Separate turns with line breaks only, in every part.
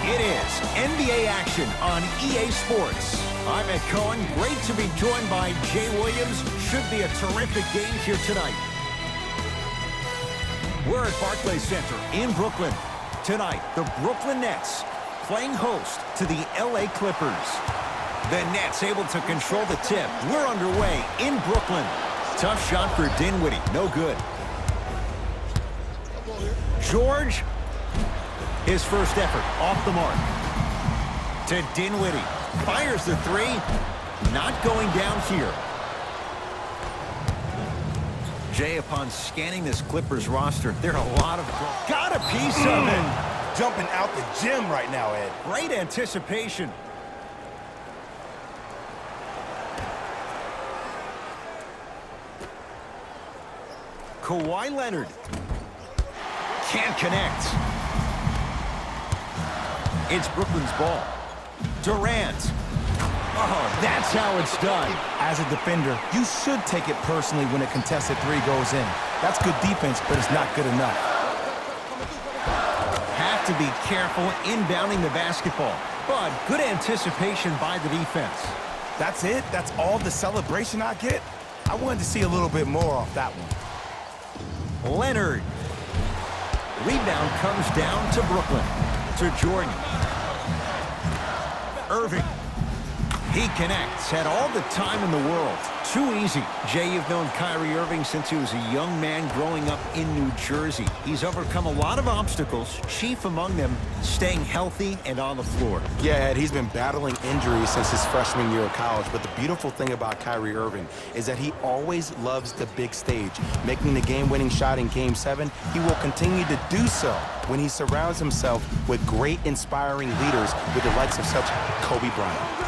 It is NBA action on EA Sports. I'm Ed Cohen. Great to be joined by Jay Williams. Should be a terrific game here tonight. We're at Barclays Center in Brooklyn. Tonight, the Brooklyn Nets playing host to the LA Clippers. The Nets able to control the tip. We're underway in Brooklyn. Tough shot for Dinwiddie. No good. George, his first effort off the mark. To Dinwiddie. Fires the three. Not going down here. Jay, upon scanning this Clippers roster, there are a lot of... Got a piece of it.
Jumping out the gym right now, Ed.
Great anticipation. Kawhi Leonard. Can't connect. It's Brooklyn's ball. Durant. Oh, that's how it's done.
As a defender, you should take it personally when a contested three goes in. That's good defense, but it's not good enough.
Have to be careful inbounding the basketball, but good anticipation by the defense.
That's it? That's all the celebration I get? I wanted to see a little bit more off that one.
Leonard. Rebound comes down to Brooklyn. To Jordan. Irving. He connects. Had all the time in the world. Too easy. Jay, you've known Kyrie Irving since he was a young man growing up in New Jersey. He's overcome a lot of obstacles, chief among them staying healthy and on the floor.
Yeah, Ed, he's been battling injuries since his freshman year of college, but the beautiful thing about Kyrie Irving is that he always loves the big stage. Making the game-winning shot in Game 7, he will continue to do so when he surrounds himself with great, inspiring leaders with the likes of such Kobe Bryant.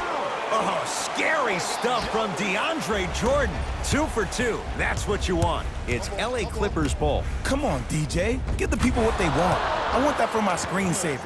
Oh, scary stuff from DeAndre Jordan. 2 for 2. That's what you want. It's LA Clippers ball.
Come on, DJ. Give the people what they want. I want that for my screensaver.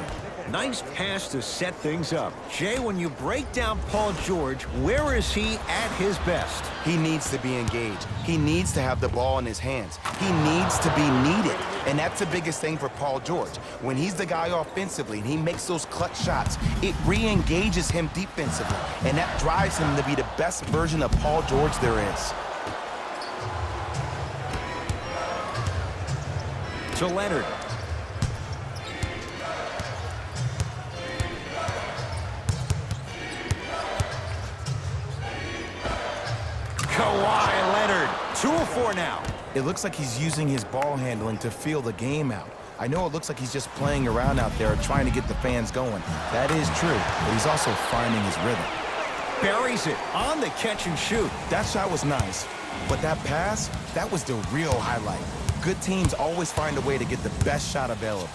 Nice pass to set things up. Jay, when you break down Paul George, where is he at his best?
He needs to be engaged. He needs to have the ball in his hands. He needs to be needed. And that's the biggest thing for Paul George. When he's the guy offensively and he makes those clutch shots, it re-engages him defensively. And that drives him to be the best version of Paul George there is.
To Leonard. Kawhi Leonard. 2 of 4 now.
It looks like he's using his ball handling to feel the game out. I know it looks like he's just playing around out there trying to get the fans going. That is true, but he's also finding his rhythm.
Buries it on the catch and shoot.
That shot was nice, but that pass, that was the real highlight. Good teams always find a way to get the best shot available.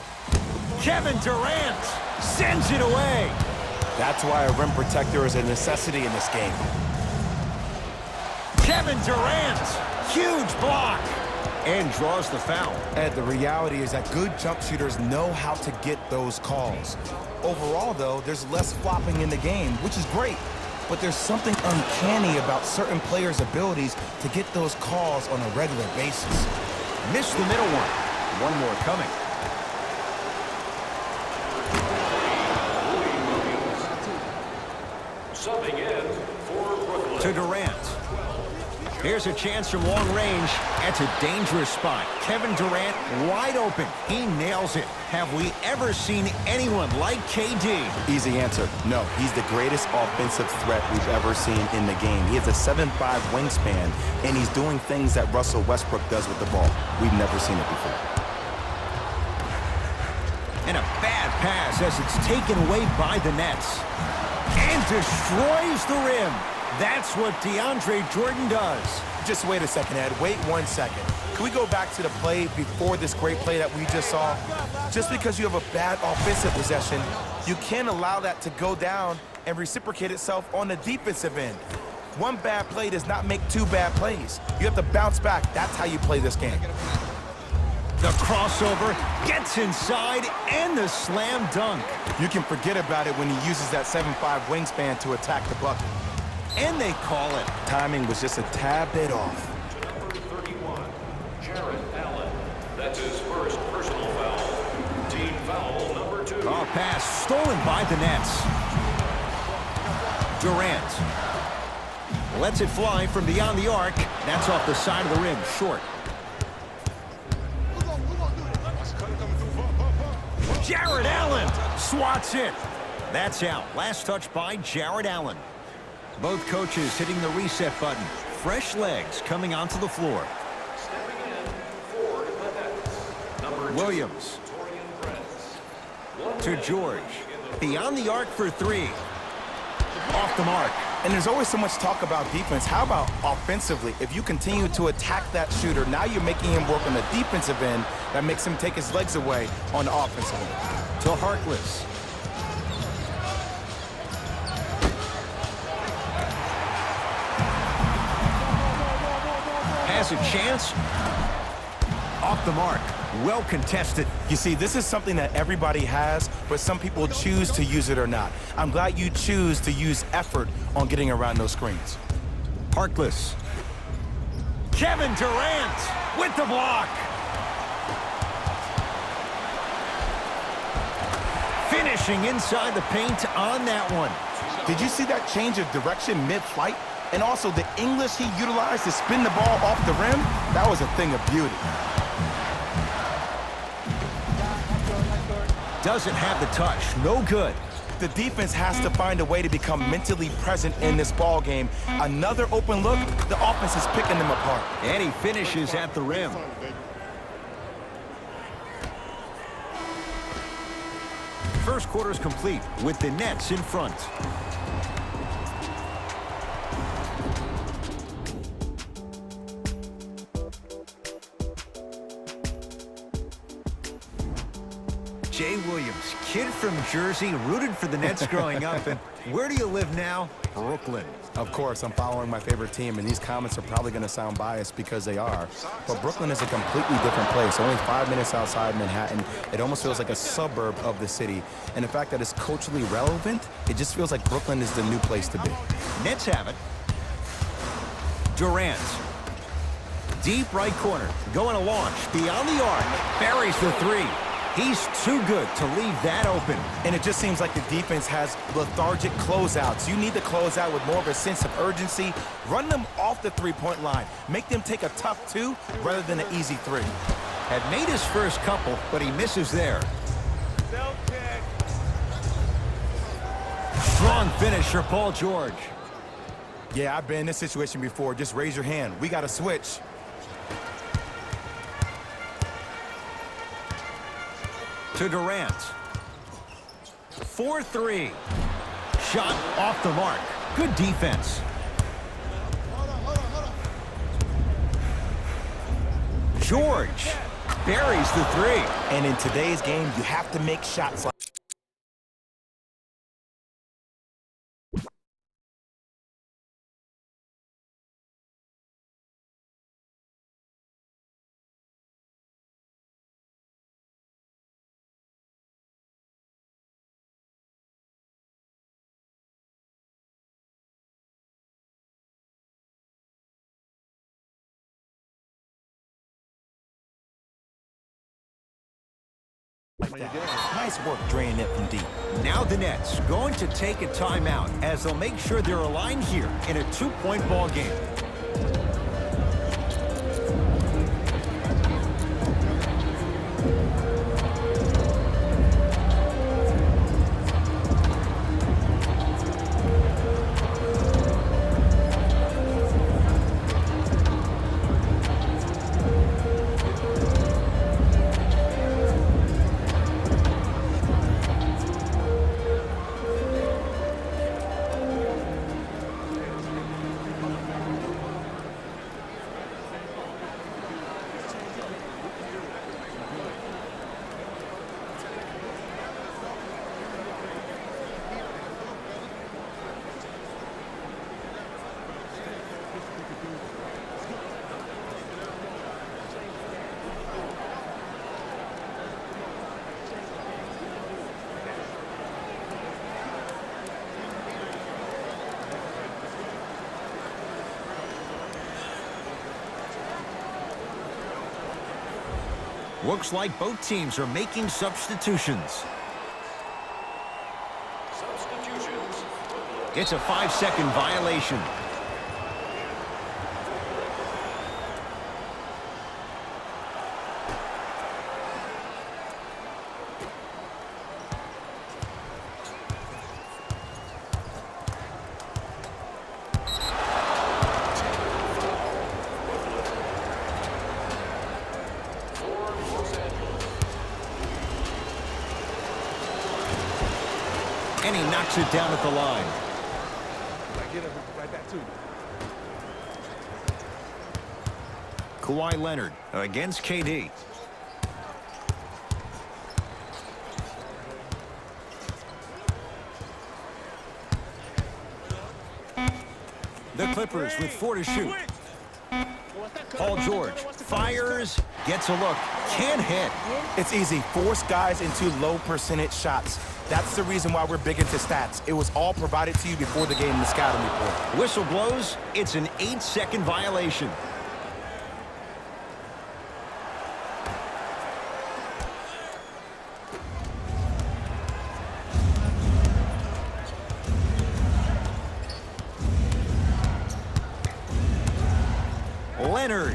Kevin Durant sends it away.
That's why a rim protector is a necessity in this game.
Kevin Durant, huge block, and draws the foul.
Ed, the reality is that good jump shooters know how to get those calls. Overall, though, there's less flopping in the game, which is great. But there's something uncanny about certain players' abilities to get those calls on a regular basis.
Missed the middle one. One more coming.
Subbing in for Brooklyn.
To Durant. Here's a chance from long range. That's a dangerous spot. Kevin Durant wide open. He nails it. Have we ever seen anyone like KD?
Easy answer. No, he's the greatest offensive threat we've ever seen in the game. He has a 7'5" wingspan, and he's doing things that Russell Westbrook does with the ball. We've never seen it before.
And a bad pass as it's taken away by the Nets. And destroys the rim. That's what DeAndre Jordan does.
Just wait a second, Ed. Wait 1 second. Can we go back to the play before this great play that we just saw? Just because you have a bad offensive possession, you can't allow that to go down and reciprocate itself on the defensive end. One bad play does not make 2 bad plays. You have to bounce back. That's how you play this game.
The crossover gets inside and the slam dunk.
You can forget about it when he uses that 7'5" wingspan to attack the bucket.
And they call it.
Timing was just a tad bit off.
Number 31, Jared Allen. That's his first personal foul. Team foul number 2.
Oh, pass stolen by the Nets. Durant lets it fly from beyond the arc. That's off the side of the rim, short. Jared Allen swats it. That's out. Last touch by Jared Allen. Both coaches hitting the reset button. Fresh legs coming onto the floor. Williams to George. Beyond the arc for three. Off the mark.
And there's always so much talk about defense. How about offensively? If you continue to attack that shooter, now you're making him work on the defensive end. That makes him take his legs away on the offensive end.
To Harkless. Has a chance. Off the mark. Well contested.
You see, this is something that everybody has, but some people choose to use it or not. I'm glad you choose to use effort on getting around those screens.
Harkless. Kevin Durant with the block. Finishing inside the paint on that one.
Did you see that change of direction mid-flight? And also the English he utilized to spin the ball off the rim? That was a thing of beauty.
Doesn't have the touch. No good.
The defense has to find a way to become mentally present in this ball game. Another open look, the offense is picking them apart.
And he finishes at the rim. First quarter's complete with the Nets in front. Jay Williams, kid from Jersey, rooted for the Nets growing up. And where do you live now? Brooklyn.
Of course, I'm following my favorite team, and these comments are probably going to sound biased because they are. But Brooklyn is a completely different place. Only 5 minutes outside Manhattan. It almost feels like a suburb of the city. And the fact that it's culturally relevant, it just feels like Brooklyn is the new place to be.
Nets have it. Durant. Deep right corner. Going to launch. Beyond the arc. Buries the three. He's too good to leave that open.
And it just seems like the defense has lethargic closeouts. You need to close out with more of a sense of urgency. Run them off the three-point line. Make them take a tough two rather than an easy three.
Had made his first couple, but he misses there. Strong finish for Paul George.
Yeah, I've been in this situation before. Just raise your hand. We got to switch.
To Durant. 4-3. Shot off the mark. Good defense. George buries the three.
And in today's game, you have to make shots like that. Nice work draining it from deep.
Now the Nets going to take a timeout as they'll make sure they're aligned here in a two-point ball game. Looks like both teams are making substitutions.
Substitutions.
It's a 5-second violation. And he knocks it down at the line.
Get it right back to you.
Kawhi Leonard against KD. The Clippers with 4 to shoot. Paul George fires, gets a look, can't hit.
It's easy. Force guys into low percentage shots. That's the reason why we're big into stats. It was all provided to you before the game in the scouting report.
Whistle blows. It's an 8-second violation. Leonard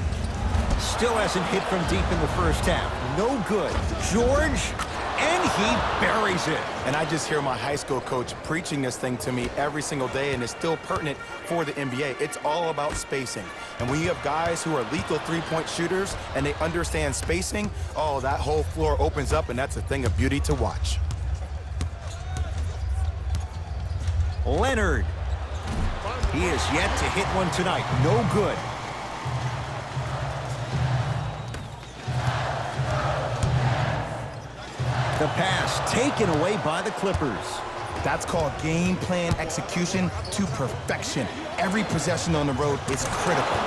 still hasn't hit from deep in the first half. No good. George, and he buries it.
And I just hear my high school coach preaching this thing to me every single day, and it's still pertinent for the NBA. It's all about spacing. And when you have guys who are lethal three-point shooters and they understand spacing, oh, that whole floor opens up, and that's a thing of beauty to watch.
Leonard. He has yet to hit one tonight. No good. The pass taken away by the Clippers.
That's called game plan execution to perfection. Every possession on the road is critical.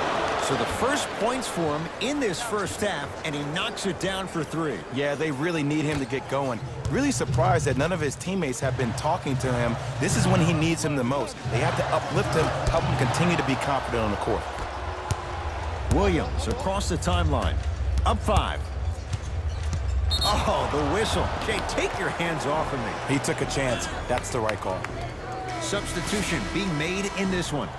So the first points for him in this first half, and he knocks it down for 3.
Yeah, they really need him to get going. Really surprised that none of his teammates have been talking to him. This is when he needs him the most. They have to uplift him, help him continue to be confident on the court.
Williams across the timeline. Up 5. Oh, the whistle. Jay, take your hands off of me.
He took a chance. That's the right call.
Substitution being made in this one.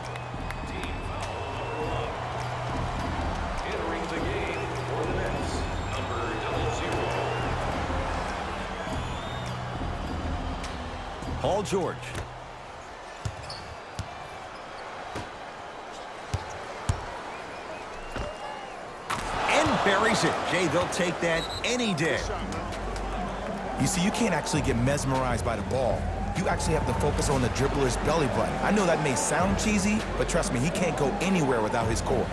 Entering the game for the Nets, number 00.
Paul George. Buries it. Jay, they'll take that any day.
You see, you can't actually get mesmerized by the ball. You actually have to focus on the dribbler's belly button. I know that may sound cheesy, but trust me, he can't go anywhere without his core.
More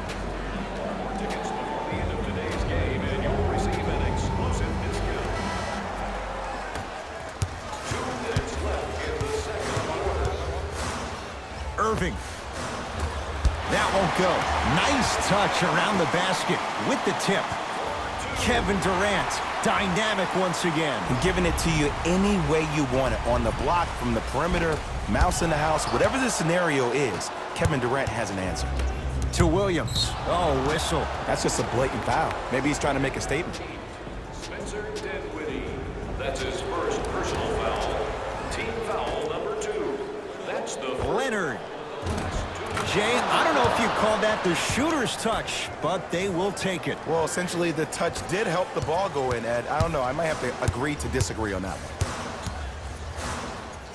tickets before the end of today's game, and you'll receive an exclusive discount. 2 minutes left in the second quarter.
Irving. That won't go. Nice touch around the basket with the tip. Kevin Durant, dynamic once again.
And giving it to you any way you want it. On the block, from the perimeter, mouse in the house, whatever the scenario is, Kevin Durant has an answer.
To Williams. Oh, whistle.
That's just a blatant foul. Maybe he's trying to make a statement.
Spencer Dinwiddie. That's his first personal foul. Team foul number 2. That's the
Leonard. Jay, I don't know if you call that the shooter's touch, but they will take it.
Well, essentially, the touch did help the ball go in, Ed. I don't know. I might have to agree to disagree on that one.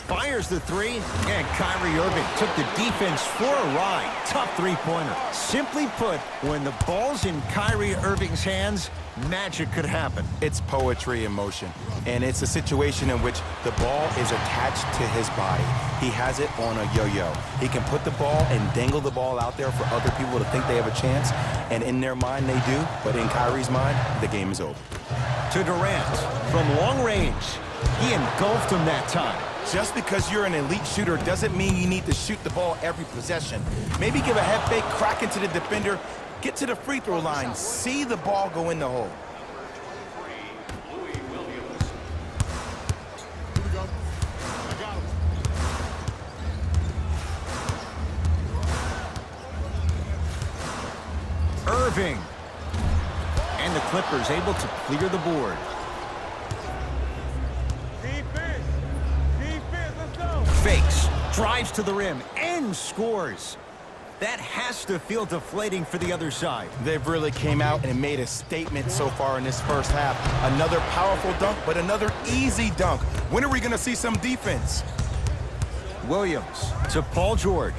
Fires the 3, and Kyrie Irving took the defense for a ride. Tough three-pointer. Simply put, when the ball's in Kyrie Irving's hands, magic could happen.
It's poetry in motion, and it's a situation in which the ball is attached to his body. He has it on a yo-yo. He can put the ball and dangle the ball out there for other people to think they have a chance, and in their mind they do, but in Kyrie's mind, the game is over.
To Durant, from long range, he engulfed him that time.
Just because you're an elite shooter doesn't mean you need to shoot the ball every possession. Maybe give a head fake, crack into the defender, get to the free throw line, see the ball go in the hole.
Irving. And the Clippers able to clear the board.
Defense. Defense, let's go.
Drives to the rim and scores. That has to feel deflating for the other side.
They've really came out and made a statement so far in this first half. Another powerful dunk, but another easy dunk. When are we going to see some defense?
Williams to Paul George.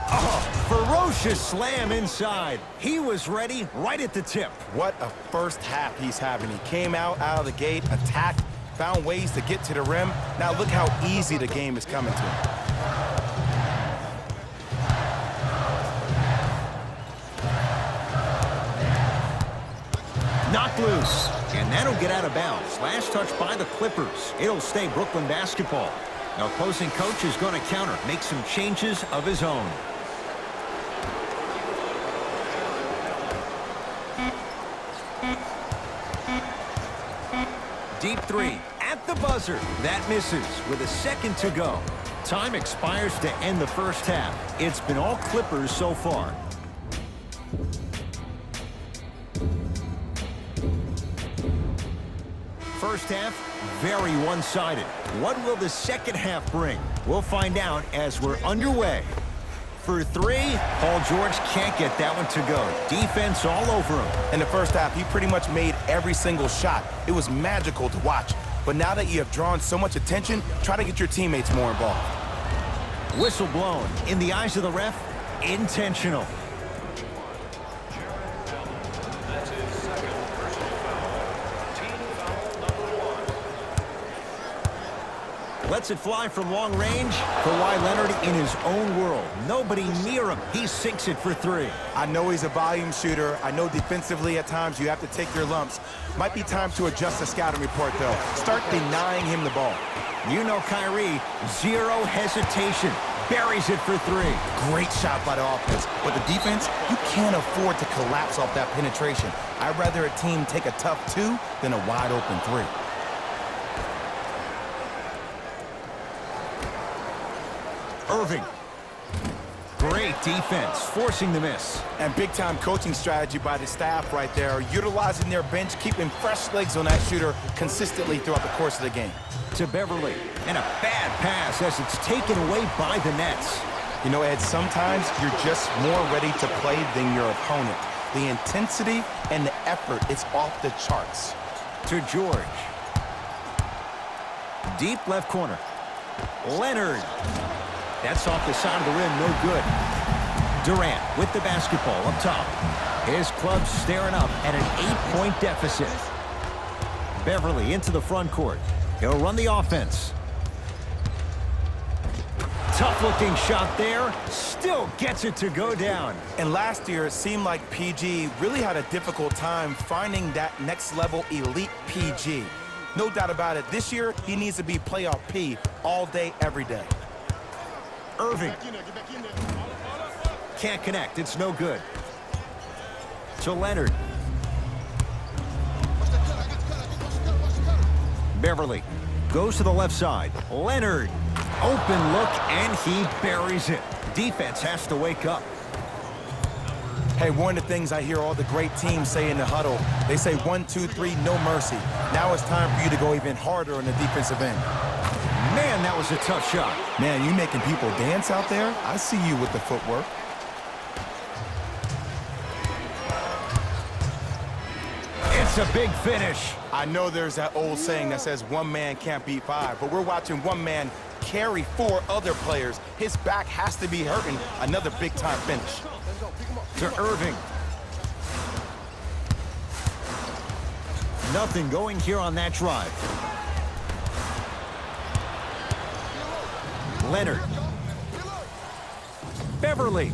Oh, ferocious slam inside. He was ready right at the tip.
What a first half he's having. He came out of the gate, attacked, found ways to get to the rim. Now look how easy the game is coming to him.
Knocked loose, and that'll get out of bounds. Last touch by the Clippers. It'll stay Brooklyn basketball. Now, opposing coach is going to counter, make some changes of his own. Deep three at the buzzer. That misses with a second to go. Time expires to end the first half. It's been all Clippers so far. First half, very one-sided. What will the second half bring? We'll find out as we're underway. For three, Paul George can't get that one to go. Defense all over him.
In the first half, he pretty much made every single shot. It was magical to watch. But now that you have drawn so much attention, try to get your teammates more involved.
Whistle blown. In the eyes of the ref, intentional.
That's his second personal foul. Team foul number 1.
Lets it fly from long range. Kawhi Leonard in his own world. Nobody near him. He sinks it for three.
I know he's a volume shooter. I know defensively at times you have to take your lumps. Might be time to adjust the scouting report, though. Start denying him the ball.
You know Kyrie, zero hesitation. Buries it for three.
Great shot by the offense. But the defense, you can't afford to collapse off that penetration. I'd rather a team take a tough two than a wide open three.
Irving. Great defense, forcing the miss.
And big-time coaching strategy by the staff right there, utilizing their bench, keeping fresh legs on that shooter consistently throughout the course of the game.
To Beverly, and a bad pass as it's taken away by the Nets.
You know, Ed, sometimes you're just more ready to play than your opponent. The intensity and the effort is off the charts.
To George. Deep left corner. Leonard. That's off the side of the rim, no good. Durant with the basketball up top. His club staring up at an 8-point deficit. Beverly into the front court. He'll run the offense. Tough-looking shot there. Still gets it to go down.
And last year, it seemed like PG really had a difficult time finding that next-level elite PG. No doubt about it, this year, he needs to be playoff P all day, every day.
Irving. Can't connect. It's no good. To Leonard. Beverly goes to the left side. Leonard. Open look, and he buries it. Defense has to wake up.
Hey, one of the things I hear all the great teams say in the huddle, they say 1, 2, 3, no mercy. Now it's time for you to go even harder on the defensive end.
Man, that was a tough shot.
Man, you making people dance out there? I see you with the footwork.
It's a big finish.
I know there's that old saying that says one man can't beat five, but we're watching one man carry 4 other players. His back has to be hurting. Another big-time finish.
To Irving. Nothing going here on that drive. Leonard. Beverly.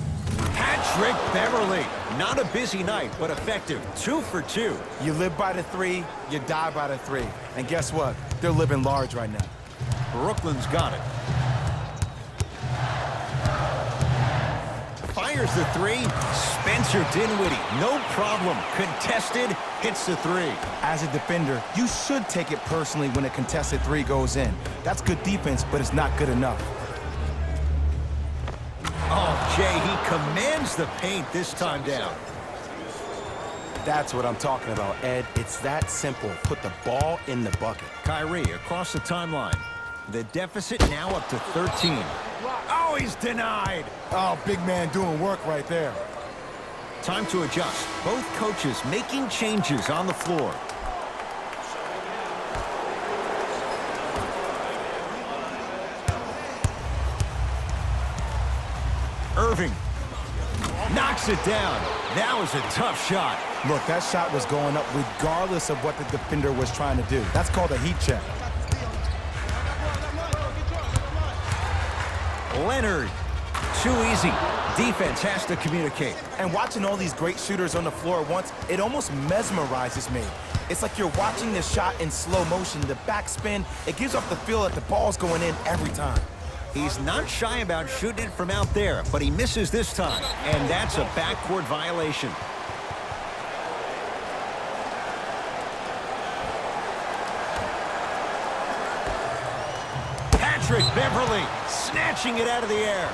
Patrick Beverly. Not a busy night, but effective. 2 for 2.
You live by the 3, you die by the 3. And guess what? They're living large right now.
Brooklyn's got it. Fires the 3. Spencer Dinwiddie. No problem. Contested. Hits the 3.
As a defender, you should take it personally when a contested 3 goes in. That's good defense, but it's not good enough.
Oh, Jay, he commands the paint this time down.
That's what I'm talking about, Ed. It's that simple. Put the ball in the bucket.
Kyrie across the timeline. The deficit now up to 13. Oh, he's denied.
Oh, big man doing work right there.
Time to adjust. Both coaches making changes on the floor. Irving knocks it down. That was a tough shot.
Look, that shot was going up regardless of what the defender was trying to do. That's called a heat check.
Leonard, too easy. Defense has to communicate.
And watching all these great shooters on the floor at once, it almost mesmerizes me. It's like you're watching the shot in slow motion. The backspin, it gives off the feel that the ball's going in every time.
He's not shy about shooting it from out there, but he misses this time, and that's a backcourt violation. Patrick Beverly snatching it out of the air.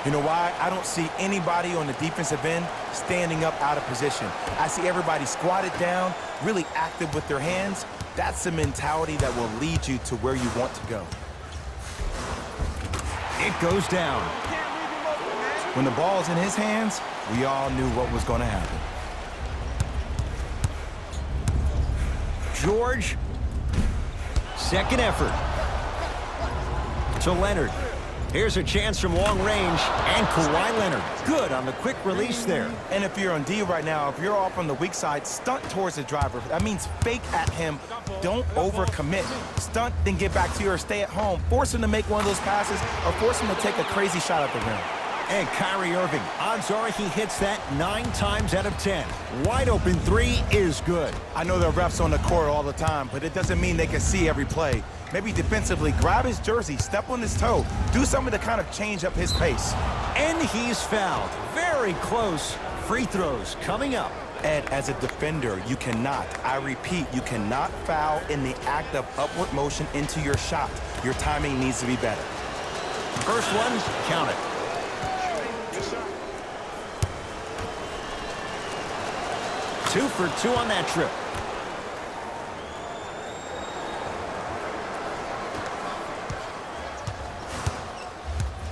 You know why? I don't see anybody on the defensive end standing up out of position. I see everybody squatted down, really active with their hands. That's the mentality that will lead you to where you want to go.
It goes down.
When the ball's in his hands, we all knew what was going to happen.
George, second effort. To Leonard. Here's a chance from long range, and Kawhi Leonard. Good on the quick release there.
And if you're on D right now, if you're off on the weak side, stunt towards the driver. That means fake at him. Don't overcommit. Stunt, then get back to your stay at home. Force him to make one of those passes or force him to take a crazy shot at the rim.
And Kyrie Irving, odds are he hits that 9 times out of 10. Wide open three is good.
I know there are refs on the court all the time, but it doesn't mean they can see every play. Maybe defensively, grab his jersey, step on his toe, do something to kind of change up his pace.
And he's fouled. Very close. Free throws coming up.
Ed, as a defender, you cannot, I repeat, you cannot foul in the act of upward motion into your shot. Your timing needs to be better.
First one, count it. Two for two on that trip.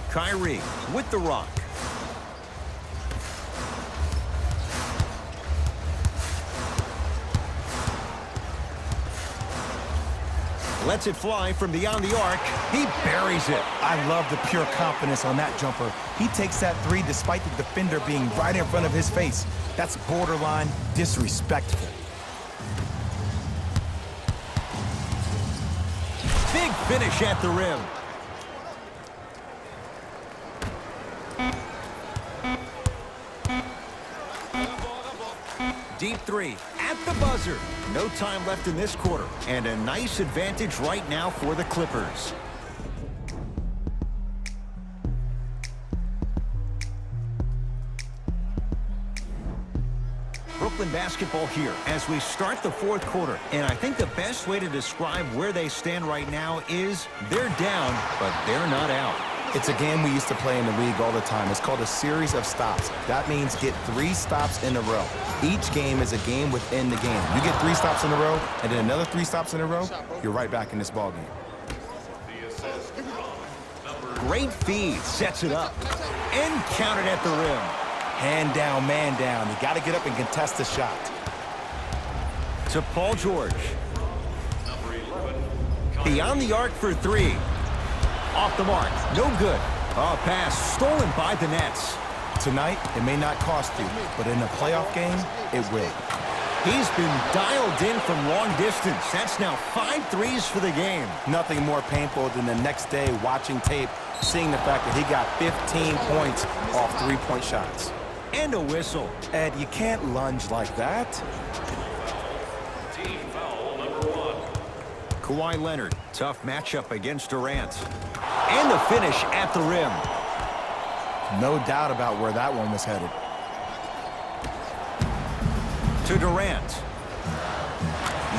Kyrie with the rock. Lets it fly from beyond the arc. He buries it.
I love the pure confidence on that jumper. He takes that three despite the defender being right in front of his face. That's borderline disrespectful.
Big finish at the rim. Deep three at the buzzer. No time left in this quarter. And a nice advantage right now for the Clippers. Brooklyn basketball here as we start the fourth quarter. And I think the best way to describe where they stand right now is they're down, but they're not out.
It's a game we used to play in the league all the time. It's called a series of stops. That means get 3 stops in a row. Each game is a game within the game. You get 3 stops in a row, and then another 3 stops in a row, you're right back in this ball game.
Great feed, sets it up, and counted at the rim.
Hand down, man down. You got to get up and contest the shot.
To Paul George. Beyond the arc for 3. Off the mark, no good. A pass stolen by the Nets.
Tonight, it may not cost you, but in a playoff game, it will.
He's been dialed in from long distance. That's now 5 threes for the game.
Nothing more painful than the next day watching tape, seeing the fact that he got 15 points off 3-point shots.
And a whistle.
Ed, you can't lunge like that.
Team foul number 1.
Kawhi Leonard, tough matchup against Durant. And the finish at the rim.
No doubt about where that one was headed.
To Durant.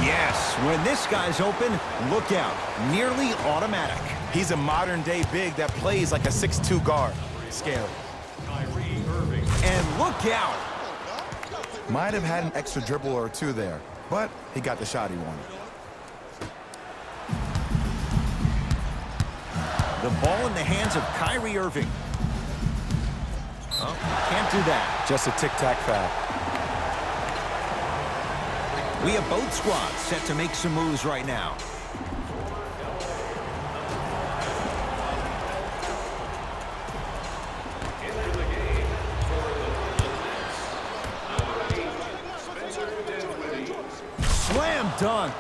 Yes, when this guy's open, look out. Nearly automatic.
He's a modern-day big that plays like a 6'2 guard. Scary.
Kyrie Irving.
And look out.
Might have had an extra dribble or 2 there, but he got the shot he wanted.
The ball in the hands of Kyrie Irving. Oh, can't do that.
Just a tic-tac foul.
We have both squads set to make some moves right now.
Into the game for the Brooklyn Nets. Number 8, Spencer Dinwiddie.
Slam dunk.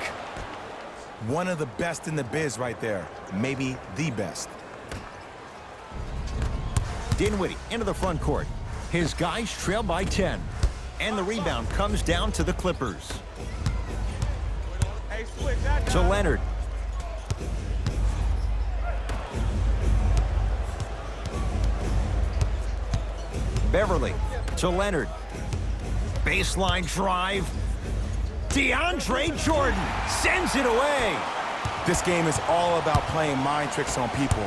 One of the best in the biz right there. Maybe the best.
Dinwiddie into the front court. His guys trail by 10. And the rebound comes down to the Clippers.
Hey, switch that
To Leonard. Beverly to Leonard. Baseline drive. DeAndre Jordan sends it away.
This game is all about playing mind tricks on people.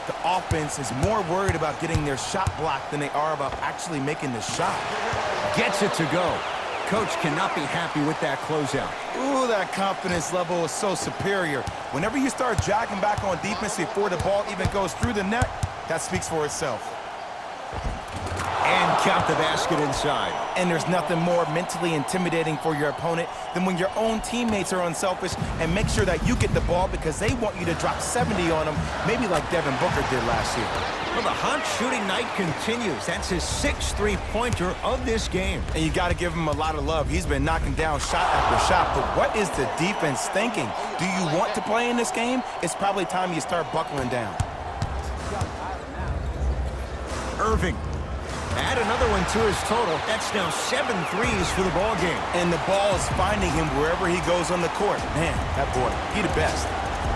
The offense is more worried about getting their shot blocked than they are about actually making the shot.
Gets it to go. Coach cannot be happy with that closeout.
Ooh, that confidence level is so superior. Whenever you start jogging back on defense before the ball even goes through the net, that speaks for itself.
And count the basket inside.
And there's nothing more mentally intimidating for your opponent than when your own teammates are unselfish and make sure that you get the ball because they want you to drop 70 on them, maybe like Devin Booker did last year.
Well, the hot shooting night continues. That's his 6th three-pointer of this game.
And you got to give him a lot of love. He's been knocking down shot after shot. But what is the defense thinking? Do you want to play in this game? It's probably time you start buckling down.
Irving. Add another one to his total. That's now 7 threes for the ball game.
And the ball is finding him wherever he goes on the court. Man, that boy, he the best.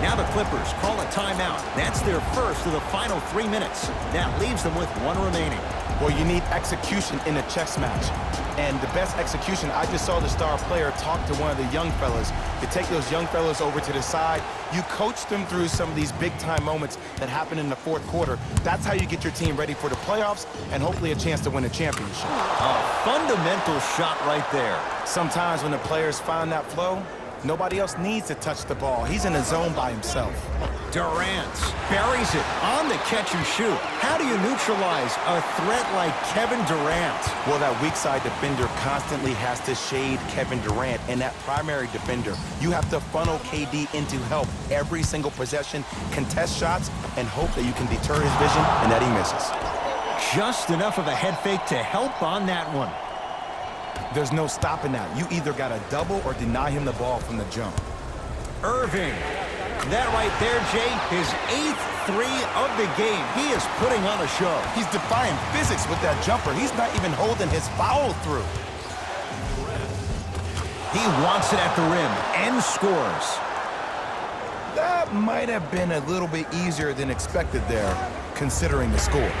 Now the Clippers call a timeout. That's their first of the final 3 minutes. That leaves them with 1 remaining.
Well, you need execution in a chess match. And the best execution, I just saw the star player talk to one of the young fellas. You take those young fellas over to the side. You coach them through some of these big-time moments that happen in the fourth quarter. That's how you get your team ready for the playoffs and hopefully a chance to win a championship.
A fundamental shot right there.
Sometimes when the players find that flow, nobody else needs to touch the ball. He's in a zone by himself.
Durant buries it on the catch and shoot. How do you neutralize a threat like Kevin Durant?
Well, that weak side defender constantly has to shade Kevin Durant, and that primary defender, you have to funnel KD into help every single possession, contest shots, and hope that you can deter his vision and that he misses.
Just enough of a head fake to help on that one.
There's no stopping that. You either got to double or deny him the ball from the jump.
Irving. That right there, Jay, his 8th three of the game. He is putting on a show.
He's defying physics with that jumper. He's not even holding his foul through.
He wants it at the rim and scores.
That might have been a little bit easier than expected there, considering the score.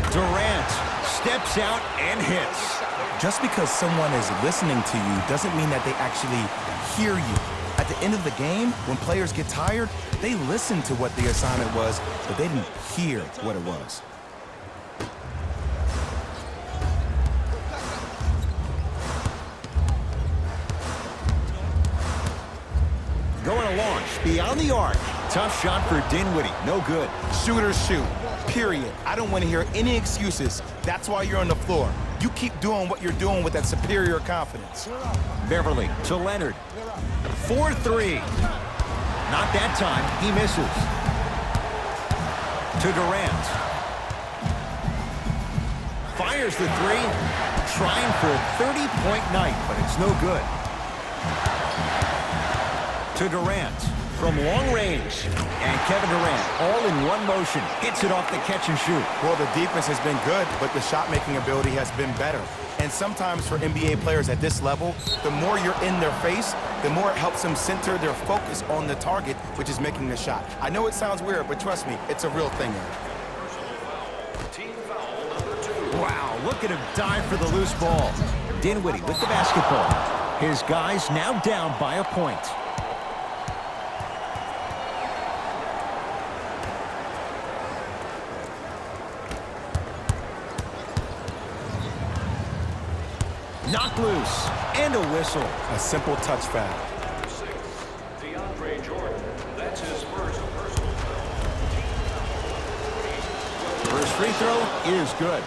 Durant steps out and hits.
Just because someone is listening to you doesn't mean that they actually hear you. At the end of the game, when players get tired, they listen to what the assignment was, but they didn't hear what it was.
Going to launch beyond the arc. Tough shot for Dinwiddie. No good.
Shooters shoot. Period. I don't want to hear any excuses. That's why you're on the floor. You keep doing what you're doing with that superior confidence.
Beverly to Leonard. 4-3. Not that time. He misses. To Durant. Fires the three. Trying for a 30-point night, but it's no good. To Durant. From long range. And Kevin Durant, all in one motion, hits it off the catch and shoot.
Well, the defense has been good, but the shot-making ability has been better. And sometimes for NBA players at this level, the more you're in their face, the more it helps them center their focus on the target, which is making the shot. I know it sounds weird, but trust me, it's a real thing.
Team foul number 2.
Wow, look at him dive for the loose ball. Dinwiddie with the basketball. His guys now down by a point. Knocked loose, and a whistle.
A simple touch foul.
Number 6, DeAndre Jordan. That's his first personal foul. Team foul
free throw is good.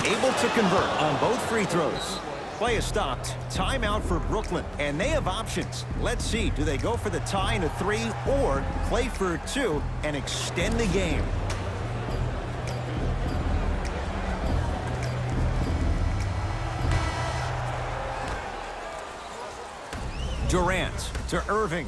Able to convert on both free throws. Play is stopped. Timeout for Brooklyn, and they have options. Let's see, do they go for the tie in a 3 or play for a 2 and extend the game? Durant to Irving.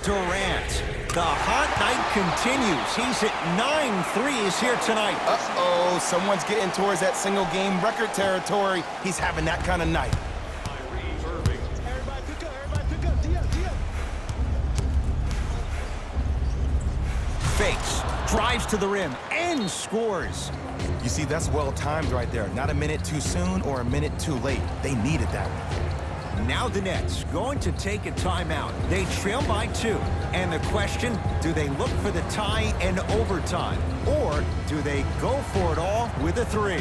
Durant. The hot night continues. He's at 9 threes here tonight.
Uh-oh, someone's getting towards that single-game record territory. He's having that kind of night.
Everybody pick up, D-up.
Fakes, drives to the rim, and scores.
You see, that's well-timed right there. Not a minute too soon or a minute too late. They needed that.
Now the Nets going to take a timeout. They trail by 2. And the question, do they look for the tie in overtime? Or do they go for it all with a 3?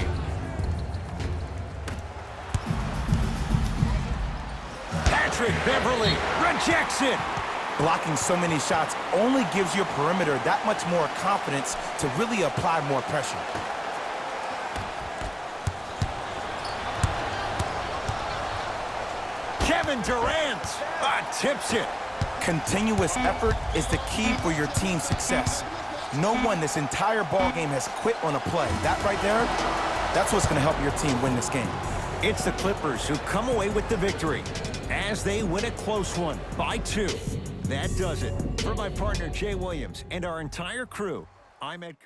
Patrick Beverly rejects it.
Blocking so many shots only gives your perimeter that much more confidence to really apply more pressure.
Kevin Durant tips it.
Continuous effort is the key for your team's success. No one this entire ball game has quit on a play. That right there, that's what's going to help your team win this game.
It's the Clippers who come away with the victory as they win a close one by 2. That does it. For my partner, Jay Williams, and our entire crew, I'm Ed.